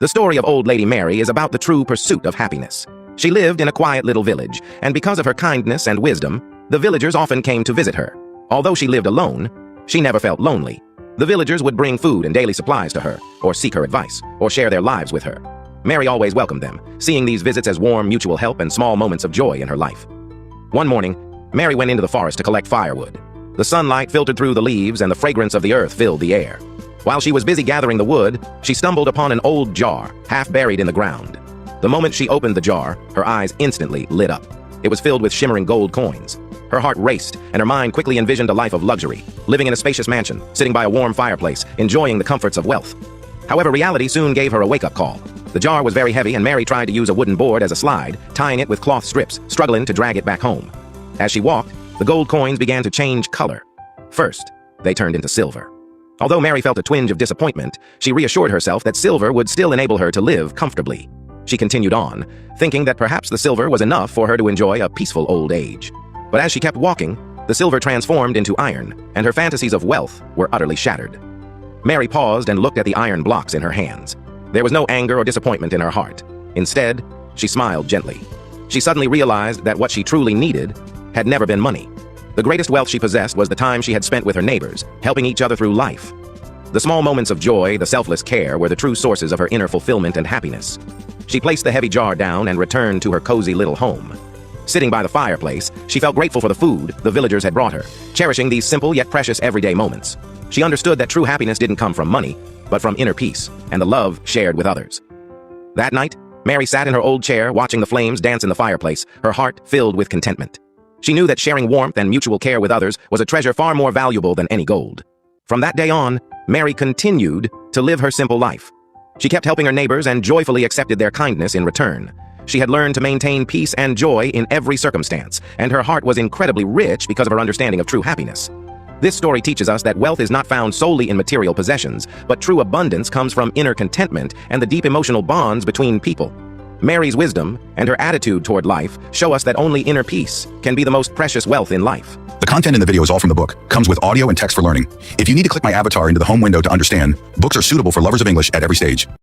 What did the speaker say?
The story of Old Lady Mary is about the true pursuit of happiness. She lived in a quiet little village, and because of her kindness and wisdom, the villagers often came to visit her. Although she lived alone, she never felt lonely. The villagers would bring food and daily supplies to her, or seek her advice, or share their lives with her. Mary always welcomed them, seeing these visits as warm mutual help and small moments of joy in her life. One morning, Mary went into the forest to collect firewood. The sunlight filtered through the leaves and the fragrance of the earth filled the air. While she was busy gathering the wood, she stumbled upon an old jar, half buried in the ground. The moment she opened the jar, her eyes instantly lit up. It was filled with shimmering gold coins. Her heart raced, and her mind quickly envisioned a life of luxury, living in a spacious mansion, sitting by a warm fireplace, enjoying the comforts of wealth. However, reality soon gave her a wake-up call. The jar was very heavy, and Mary tried to use a wooden board as a slide, tying it with cloth strips, struggling to drag it back home. As she walked, the gold coins began to change color. First, they turned into silver. Although Mary felt a twinge of disappointment, she reassured herself that silver would still enable her to live comfortably. She continued on, thinking that perhaps the silver was enough for her to enjoy a peaceful old age. But as she kept walking, the silver transformed into iron, and her fantasies of wealth were utterly shattered. Mary paused and looked at the iron blocks in her hands. There was no anger or disappointment in her heart. Instead, she smiled gently. She suddenly realized that what she truly needed had never been money. The greatest wealth she possessed was the time she had spent with her neighbors, helping each other through life. The small moments of joy, the selfless care, were the true sources of her inner fulfillment and happiness. She placed the heavy jar down and returned to her cozy little home. Sitting by the fireplace, she felt grateful for the food the villagers had brought her, cherishing these simple yet precious everyday moments. She understood that true happiness didn't come from money, but from inner peace and the love shared with others. That night, Mary sat in her old chair watching the flames dance in the fireplace, her heart filled with contentment. She knew that sharing warmth and mutual care with others was a treasure far more valuable than any gold. From that day on, Mary continued to live her simple life. She kept helping her neighbors and joyfully accepted their kindness in return. She had learned to maintain peace and joy in every circumstance, and her heart was incredibly rich because of her understanding of true happiness. This story teaches us that wealth is not found solely in material possessions, but true abundance comes from inner contentment and the deep emotional bonds between people. Mary's wisdom and her attitude toward life show us that only inner peace can be the most precious wealth in life. The content in the video is all from the book, comes with audio and text for learning. If you need to click my avatar into the home window to understand, books are suitable for lovers of English at every stage.